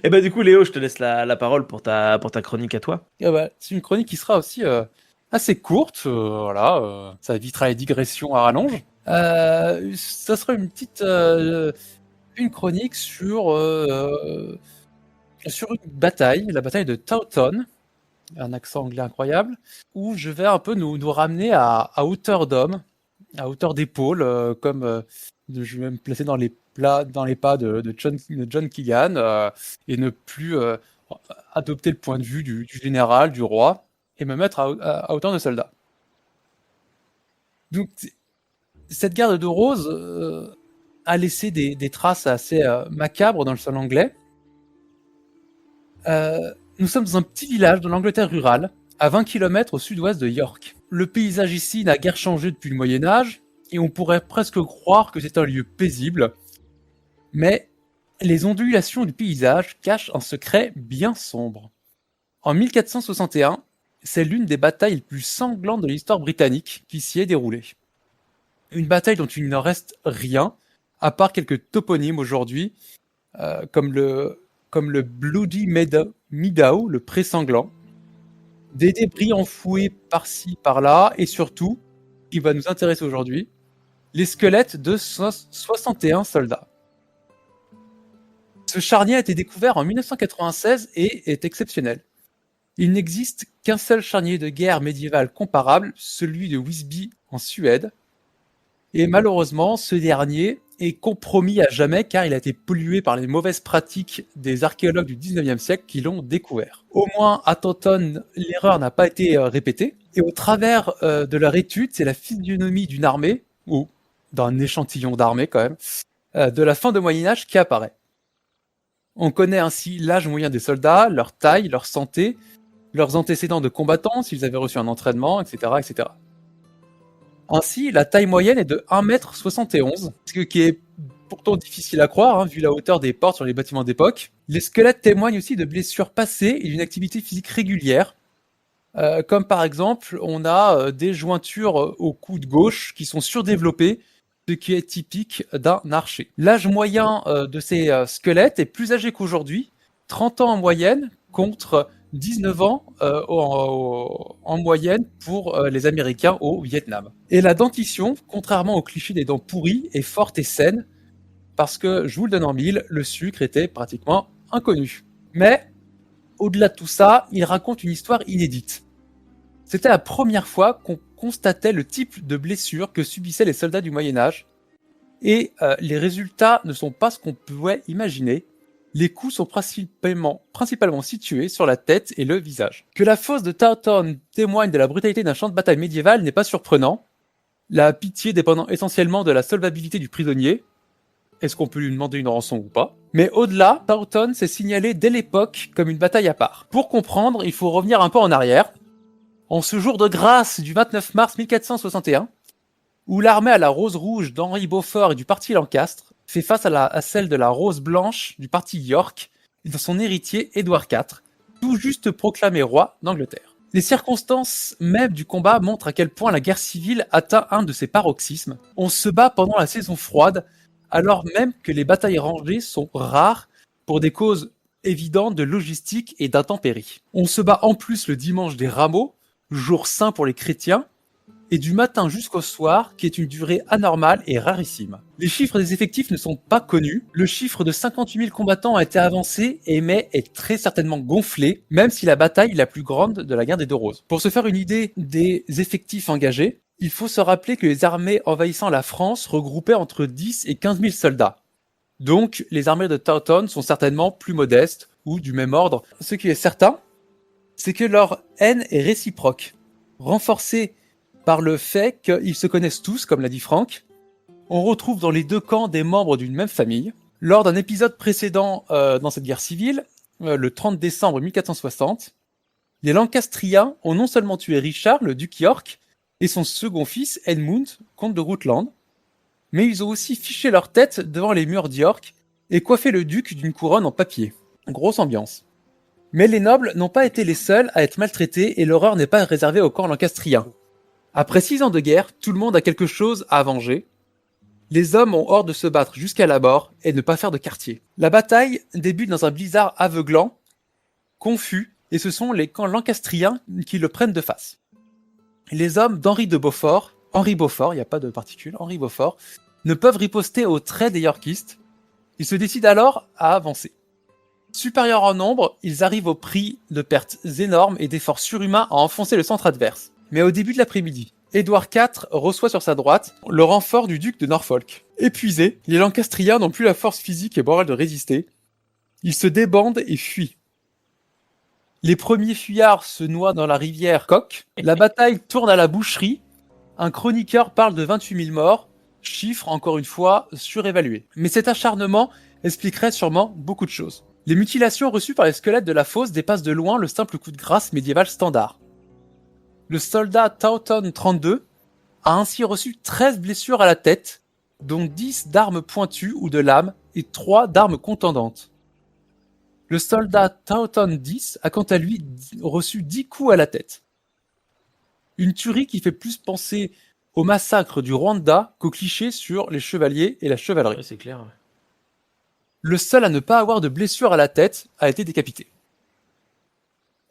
Et bah du coup, Léo, je te laisse la parole pour ta chronique à toi. Ah bah, c'est une chronique qui sera aussi assez courte, voilà, ça évitera les digressions à rallonge. Ça sera une chronique sur une bataille, la bataille de Towton, un accent anglais incroyable, où je vais un peu nous ramener à hauteur d'homme, à hauteur d'épaule, je vais me placer dans les pas de John Keegan, et ne plus adopter le point de vue du général, du roi, et me mettre à hauteur de soldat. Donc, cette guerre de Deux Roses a laissé des traces assez macabres dans le sol anglais. Nous sommes dans un petit village de l'Angleterre rurale, à 20 km au sud-ouest de York. Le paysage ici n'a guère changé depuis le Moyen Âge, et on pourrait presque croire que c'est un lieu paisible, mais les ondulations du paysage cachent un secret bien sombre. En 1461, c'est l'une des batailles les plus sanglantes de l'histoire britannique qui s'y est déroulée. Une bataille dont il ne reste rien, à part quelques toponymes aujourd'hui, euh, comme, le, comme le Bloody Meadow, le pré sanglant, des débris enfouis par-ci, par-là, et surtout, qui va nous intéresser aujourd'hui, les squelettes de 61 soldats. Ce charnier a été découvert en 1996 et est exceptionnel. Il n'existe qu'un seul charnier de guerre médiéval comparable, celui de Wisby en Suède, et malheureusement, ce dernier est compromis à jamais car il a été pollué par les mauvaises pratiques des archéologues du 19e siècle qui l'ont découvert. Au moins, à Taunton, l'erreur n'a pas été répétée, et au travers de leur étude, c'est la physionomie d'une armée, ou d'un échantillon d'armée quand même, de la fin du Moyen-Âge qui apparaît. On connaît ainsi l'âge moyen des soldats, leur taille, leur santé, leurs antécédents de combattants, s'ils avaient reçu un entraînement, etc., etc. Ainsi, la taille moyenne est de 1,71 m, ce qui est pourtant difficile à croire, hein, vu la hauteur des portes sur les bâtiments d'époque. Les squelettes témoignent aussi de blessures passées et d'une activité physique régulière, comme par exemple, on a des jointures au coude gauche qui sont surdéveloppées, ce qui est typique d'un archer. L'âge moyen de ces squelettes est plus âgé qu'aujourd'hui, 30 ans en moyenne, contre 19 ans en moyenne pour les Américains au Vietnam. Et la dentition, contrairement au cliché des dents pourries, est forte et saine, parce que, je vous le donne en mille, le sucre était pratiquement inconnu. Mais, au-delà de tout ça, il raconte une histoire inédite. C'était la première fois qu'on constatait le type de blessures que subissaient les soldats du Moyen-Âge, et les résultats ne sont pas ce qu'on pouvait imaginer. Les coups sont principalement situés sur la tête et le visage. Que la fosse de Taunton témoigne de la brutalité d'un champ de bataille médiéval n'est pas surprenant, la pitié dépendant essentiellement de la solvabilité du prisonnier. Est-ce qu'on peut lui demander une rançon ou pas? Mais au-delà, Taunton s'est signalé dès l'époque comme une bataille à part. Pour comprendre, il faut revenir un peu en arrière. En ce jour de grâce du 29 mars 1461, où l'armée à la rose rouge d'Henri Beaufort et du parti Lancastre fait face à celle de la rose blanche du parti York et de son héritier Édouard IV, tout juste proclamé roi d'Angleterre. Les circonstances même du combat montrent à quel point la guerre civile atteint un de ses paroxysmes. On se bat pendant la saison froide, alors même que les batailles rangées sont rares pour des causes évidentes de logistique et d'intempéries. On se bat en plus le dimanche des Rameaux, jour saint pour les chrétiens, et du matin jusqu'au soir, qui est une durée anormale et rarissime. Les chiffres des effectifs ne sont pas connus, le chiffre de 58 000 combattants a été avancé et mais est très certainement gonflé, même si la bataille est la plus grande de la guerre des Deux Roses. Pour se faire une idée des effectifs engagés, il faut se rappeler que les armées envahissant la France regroupaient entre 10 et 15 000 soldats. Donc, les armées de Taunton sont certainement plus modestes, ou du même ordre. Ce qui est certain, c'est que leur haine est réciproque, renforcée par le fait qu'ils se connaissent tous, comme l'a dit Franck. On retrouve dans les deux camps des membres d'une même famille. Lors d'un épisode précédent dans cette guerre civile, le 30 décembre 1460, les Lancastriens ont non seulement tué Richard, le duc York, et son second fils, Edmund, comte de Rutland, mais ils ont aussi fiché leur tête devant les murs d'York et coiffé le duc d'une couronne en papier. Grosse ambiance. Mais les nobles n'ont pas été les seuls à être maltraités et l'horreur n'est pas réservée au camp lancastrien. Après 6 ans de guerre, tout le monde a quelque chose à venger. Les hommes ont hors de se battre jusqu'à la mort et ne pas faire de quartier. La bataille débute dans un blizzard aveuglant, confus, et ce sont les camps lancastriens qui le prennent de face. Les hommes d'Henri Beaufort, il n'y a pas de particules, Henri Beaufort, ne peuvent riposter aux traits des Yorkistes. Ils se décident alors à avancer. Supérieurs en nombre, ils arrivent au prix de pertes énormes et d'efforts surhumains à enfoncer le centre adverse. Mais au début de l'après-midi, Édouard IV reçoit sur sa droite le renfort du duc de Norfolk. Épuisés, les Lancastriens n'ont plus la force physique et morale de résister. Ils se débandent et fuient. Les premiers fuyards se noient dans la rivière Coque. La bataille tourne à la boucherie. Un chroniqueur parle de 28 000 morts, chiffre encore une fois surévalué. Mais cet acharnement expliquerait sûrement beaucoup de choses. Les mutilations reçues par les squelettes de la fosse dépassent de loin le simple coup de grâce médiéval standard. Le soldat Taunton 32 a ainsi reçu 13 blessures à la tête, dont 10 d'armes pointues ou de lames et 3 d'armes contendantes. Le soldat Taunton 10 a quant à lui reçu 10 coups à la tête. Une tuerie qui fait plus penser au massacre du Rwanda qu'au cliché sur les chevaliers et la chevalerie. Ouais, c'est clair. Ouais. Le seul à ne pas avoir de blessure à la tête a été décapité.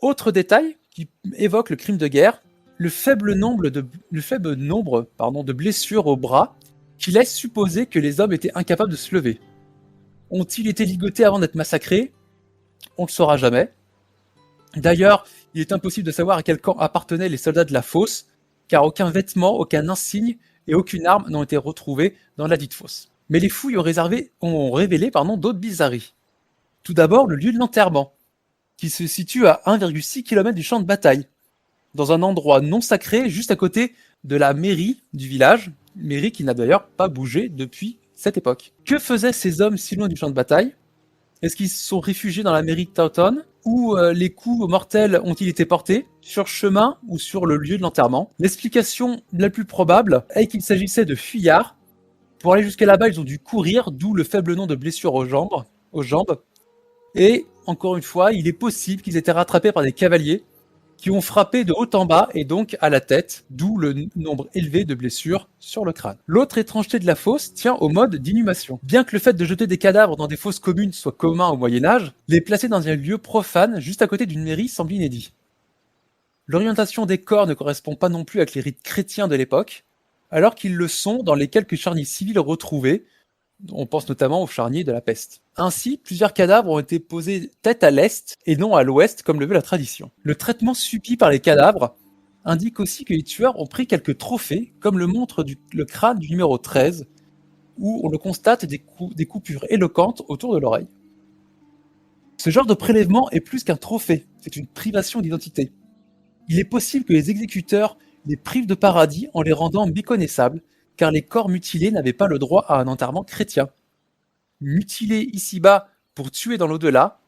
Autre détail qui évoque le crime de guerre, le faible nombre de blessures au bras qui laisse supposer que les hommes étaient incapables de se lever. Ont-ils été ligotés avant d'être massacrés ? On ne le saura jamais. D'ailleurs, il est impossible de savoir à quel camp appartenaient les soldats de la fosse, car aucun vêtement, aucun insigne et aucune arme n'ont été retrouvés dans la dite fosse. Mais les fouilles ont révélé d'autres bizarreries. Tout d'abord, le lieu de l'enterrement, qui se situe à 1,6 km du champ de bataille, dans un endroit non sacré juste à côté de la mairie du village, mairie qui n'a d'ailleurs pas bougé depuis cette époque. Que faisaient ces hommes si loin du champ de bataille ? Est-ce qu'ils se sont réfugiés dans la mairie de Taunton ? Ou les coups mortels ont-ils été portés sur chemin ou sur le lieu de l'enterrement ? L'explication la plus probable est qu'il s'agissait de fuyards. Pour aller jusqu'à là-bas, ils ont dû courir, d'où le faible nombre de blessures aux jambes. Et, encore une fois, il est possible qu'ils étaient rattrapés par des cavaliers qui ont frappé de haut en bas et donc à la tête, d'où le nombre élevé de blessures sur le crâne. L'autre étrangeté de la fosse tient au mode d'inhumation. Bien que le fait de jeter des cadavres dans des fosses communes soit commun au Moyen-Âge, les placer dans un lieu profane juste à côté d'une mairie semble inédit. L'orientation des corps ne correspond pas non plus avec les rites chrétiens de l'époque, alors qu'ils le sont dans les quelques charniers civils retrouvés. On pense notamment aux charniers de la peste. Ainsi, plusieurs cadavres ont été posés tête à l'est et non à l'ouest comme le veut la tradition. Le traitement subi par les cadavres indique aussi que les tueurs ont pris quelques trophées, comme le montre le crâne du numéro 13, où on le constate des coupures éloquentes autour de l'oreille. Ce genre de prélèvement est plus qu'un trophée, c'est une privation d'identité. Il est possible que les exécuteurs les privent de paradis en les rendant méconnaissables, car les corps mutilés n'avaient pas le droit à un enterrement chrétien. Mutilés ici-bas pour tuer dans l'au-delà,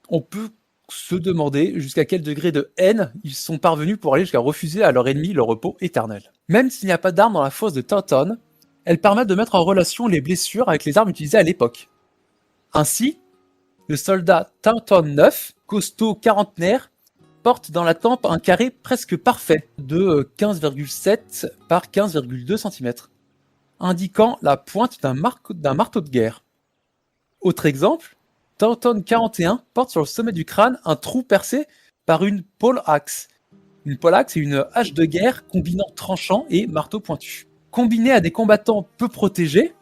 on peut se demander jusqu'à quel degré de haine ils sont parvenus pour aller jusqu'à refuser à leur ennemi le repos éternel. Même s'il n'y a pas d'armes dans la fosse de Taunton, elles permettent de mettre en relation les blessures avec les armes utilisées à l'époque. Ainsi, le soldat Taunton 9, costaud quarantenaire, porte dans la tempe un carré presque parfait de 15,7 par 15,2 cm, indiquant la pointe d'un marteau de guerre. Autre exemple, Taunton 41 porte sur le sommet du crâne un trou percé par une pole axe. Une pole axe est une hache de guerre combinant tranchant et marteau pointu. Combiné à des combattants peu protégés,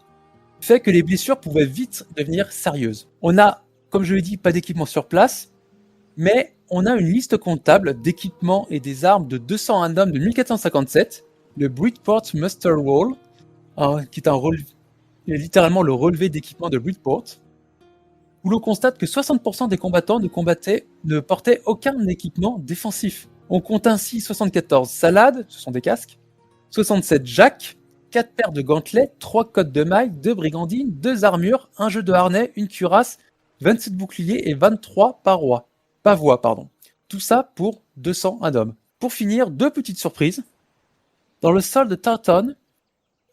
fait que les blessures pouvaient vite devenir sérieuses. On n'a, comme je l'ai dit, pas d'équipement sur place, mais on a une liste comptable d'équipements et des armes de 201 hommes de 1457, le Bridport Muster Roll, qui est littéralement le relevé d'équipement de Bridport, où l'on constate que 60% des combattants ne portaient aucun équipement défensif. On compte ainsi 74 salades, ce sont des casques, 67 jacks, 4 paires de gantelets, 3 cottes de mailles, 2 brigandines, 2 armures, un jeu de harnais, une cuirasse, 27 boucliers et 23 pavois. Tout ça pour 201 hommes. Pour finir, 2 petites surprises. Dans le sol de Taunton,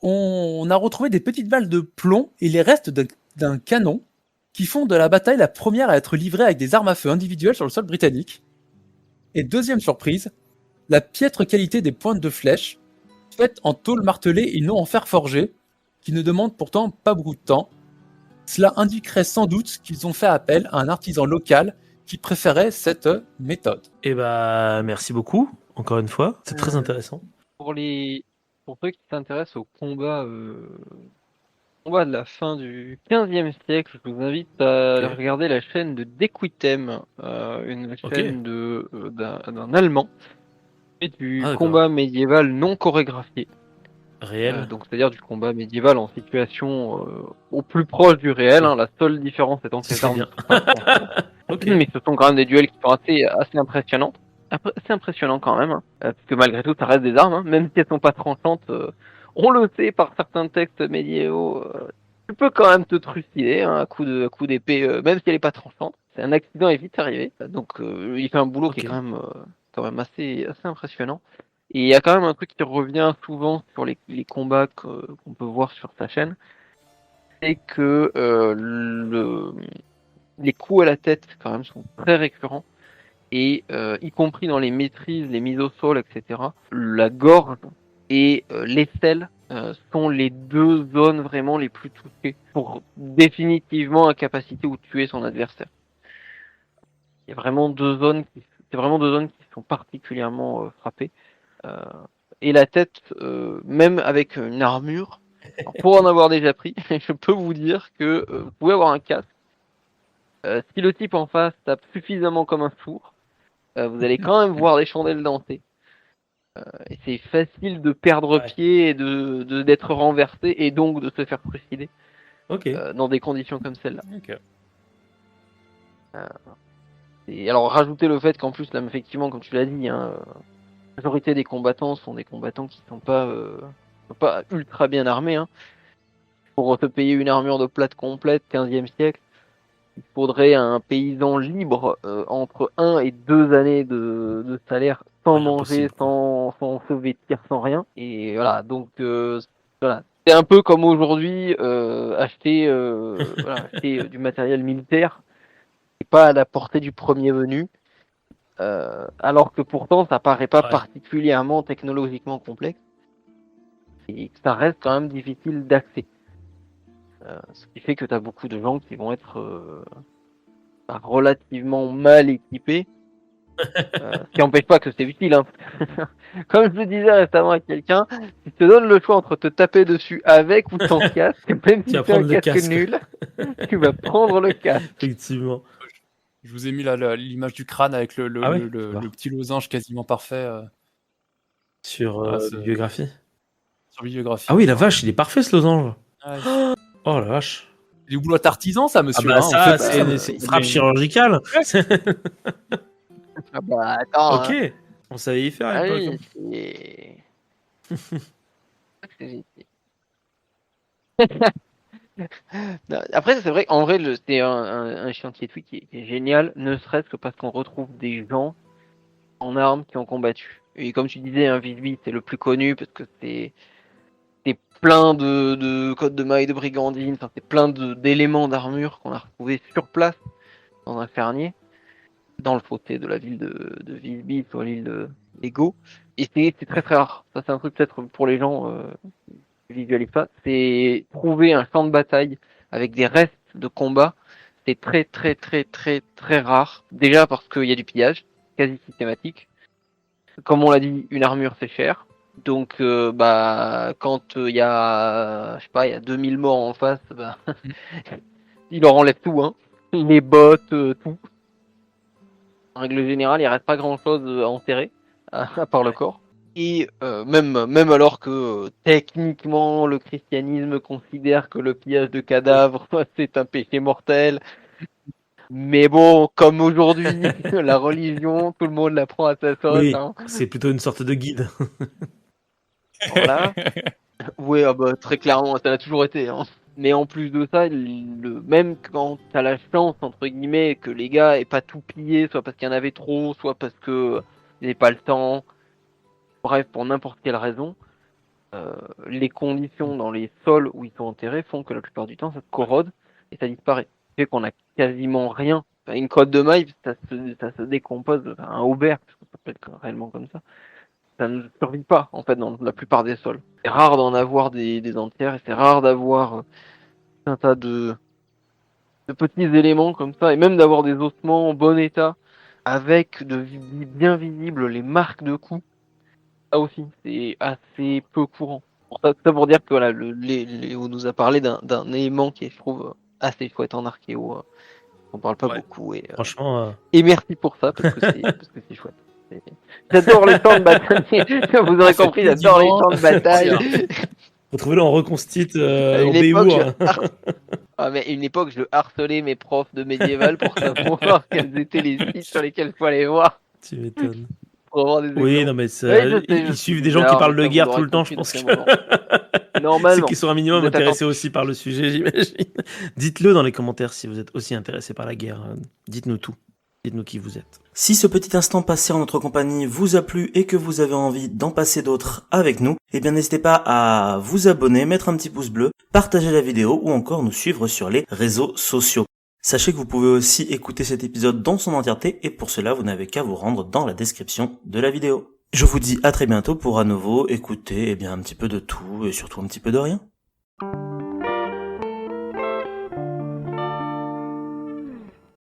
on a retrouvé des petites balles de plomb et les restes d'un canon qui font de la bataille la première à être livrée avec des armes à feu individuelles sur le sol britannique. Et deuxième surprise, la piètre qualité des pointes de flèches, faites en tôle martelée et non en fer forgé, qui ne demande pourtant pas beaucoup de temps. Cela indiquerait sans doute qu'ils ont fait appel à un artisan local qui préférait cette méthode. Et bah, merci beaucoup, encore une fois. C'est très intéressant. Pour ceux qui s'intéressent au combat de la fin du 15e siècle, je vous invite à Ok. regarder la chaîne de Dequitem, une Ok. chaîne d'un Allemand, et du Ah, d'accord. combat médiéval non chorégraphié. Réel. Donc c'est-à-dire du combat médiéval en situation au plus proche du réel, hein, la seule différence étant que Ce les serait armes bien. ne sont pas tranchantes. Ok. Mais ce sont quand même des duels qui sont assez impressionnants. Assez impressionnants quand même, hein, parce que malgré tout ça reste des armes, hein, même si elles sont pas tranchantes, on le sait par certains textes médiévaux, tu peux quand même te trucider hein, à coup d'épée, même si elle est pas tranchante. C'est un accident est vite arrivé, donc il fait un boulot qui est Ok. quand même assez impressionnant. Et il y a quand même un truc qui revient souvent sur les combats qu'on peut voir sur sa chaîne, c'est que les coups à la tête quand même sont très récurrents et y compris dans les maîtrises, les mises au sol, etc. La gorge et l'aisselle sont les deux zones vraiment les plus touchées pour définitivement incapaciter ou tuer son adversaire. Il y a vraiment c'est vraiment deux zones qui sont particulièrement frappées. Et la tête, même avec une armure, alors, pour en avoir déjà pris, je peux vous dire que vous pouvez avoir un casque. Si le type en face tape suffisamment comme un sourd, vous allez quand même voir les chandelles danser. Et c'est facile de perdre Ouais. pied et d'être renversé et donc de se faire trucider Ok. dans des conditions comme celle-là. Ok. Et alors rajouter le fait qu'en plus, là, effectivement, comme tu l'as dit, hein, la majorité des combattants sont des combattants qui sont pas ultra bien armés. Hein. Pour se payer une armure de plate complète, 15e siècle, il faudrait un paysan libre entre 1 et 2 années de salaire sans Ouais, manger, impossible, quoi. sans se vêtir, sans rien. Et voilà, donc voilà. C'est un peu comme aujourd'hui acheter, acheter du matériel militaire et pas à la portée du premier venu, alors que pourtant ça paraît pas Ouais. particulièrement technologiquement complexe et que ça reste quand même difficile d'accès. Ce qui fait que tu as beaucoup de gens qui vont être relativement mal équipés, ce qui n'empêche pas que c'est utile. Hein. Comme je le disais récemment à quelqu'un, si tu te donnes le choix entre te taper dessus avec ou sans casque, même Tu si vas c'est un prendre le casque casque. nul, tu vas prendre le casque. Effectivement. Je vous ai mis là l'image du crâne avec Ah ouais, le petit losange quasiment parfait Sur c'est- biographie. sur Bibliographie. Ah oui, la Voilà. vache, il est parfait ce losange. Ouais. Oh la vache. Du boulot artisan, ça, Ah monsieur. bah Hein. On fait ça, pas Bah, c'est une il frappe est- chirurgicale. Ah bah attends, Ok, hein. on savait y faire à Ah l'époque. oui, c'est génial. Non, après, c'est vrai qu'en vrai, c'est un chantier tweet qui est génial, ne serait-ce que parce qu'on retrouve des gens en armes qui ont combattu. Et comme tu disais, un Visby, c'est le plus connu parce que c'est plein de codes de mailles de brigandine, enfin, c'est plein d'éléments d'armure qu'on a retrouvés sur place dans un fernier, dans le fossé de la ville de Visby, sur l'île de Lego. Et c'est très très rare. Ça, c'est un truc peut-être pour les gens qui visualisent pas. C'est trouver un champ de bataille avec des restes de combat. C'est très très très très très rare. Déjà parce qu'il y a du pillage, quasi systématique. Comme on l'a dit, une armure c'est cher. Donc bah quand il y a je sais pas, il y a 2000 morts en face, bah il leur enlève tout hein. Les bottes, tout. En règle générale, il reste pas grand-chose à enterrer à part le corps. Et même alors que techniquement le christianisme considère que le pillage de cadavres c'est un péché mortel. Mais bon, comme aujourd'hui, la religion, tout le monde la prend à sa sauce. Oui, Hein. c'est plutôt une sorte de guide. Voilà. Oui, ah bah, très clairement, ça l'a toujours été. Hein. Mais en plus de ça, même quand t'as la chance, entre guillemets, que les gars aient pas tout pillé, soit parce qu'il y en avait trop, soit parce que ils n'avaient pas le temps, bref, pour n'importe quelle raison, les conditions dans les sols où ils sont enterrés font que la plupart du temps, ça se corrode et ça disparaît. Ce qui fait qu'on a quasiment rien. Une crotte de maille, ça se décompose, un aubert, ça s'appelle réellement comme ça. ça ne survit pas en fait dans la plupart des sols. C'est rare d'en avoir des entières et c'est rare d'avoir un tas de petits éléments comme ça et même d'avoir des ossements en bon état avec bien visibles les marques de coups. Ça aussi, c'est assez peu courant. Ça pour dire que voilà, Léo nous a parlé d'un élément qui est, je trouve, assez chouette en archéo. On parle pas Ouais. beaucoup Franchement, et merci pour ça parce que c'est chouette. J'adore les champs de bataille. Vous aurez compris, j'adore les champs de bataille. retrouvez-le en reconstite À en une époque, Béour. mais une époque, je harcelais mes profs de médiéval pour savoir quels étaient les sites sur lesquels il faut aller voir Tu m'étonnes. pour avoir des Oui, exemples. non, mais ça, Oui, je sais, ils je suivent suis des gens qui bizarre, parlent mais de ça, vous guerre l'aurez tout le temps, je compris pense depuis que un moment. Normalement. ceux qui sont un minimum Vous êtes intéressés attentifs. aussi par le sujet, j'imagine. Dites-le dans les commentaires si vous êtes aussi intéressé par la guerre. Dites-nous tout. Dites-nous qui vous êtes. Si ce petit instant passé en notre compagnie vous a plu et que vous avez envie d'en passer d'autres avec nous, eh bien n'hésitez pas à vous abonner, mettre un petit pouce bleu, partager la vidéo ou encore nous suivre sur les réseaux sociaux. Sachez que vous pouvez aussi écouter cet épisode dans son entièreté et pour cela vous n'avez qu'à vous rendre dans la description de la vidéo. Je vous dis à très bientôt pour à nouveau écouter un petit peu de tout et surtout un petit peu de rien.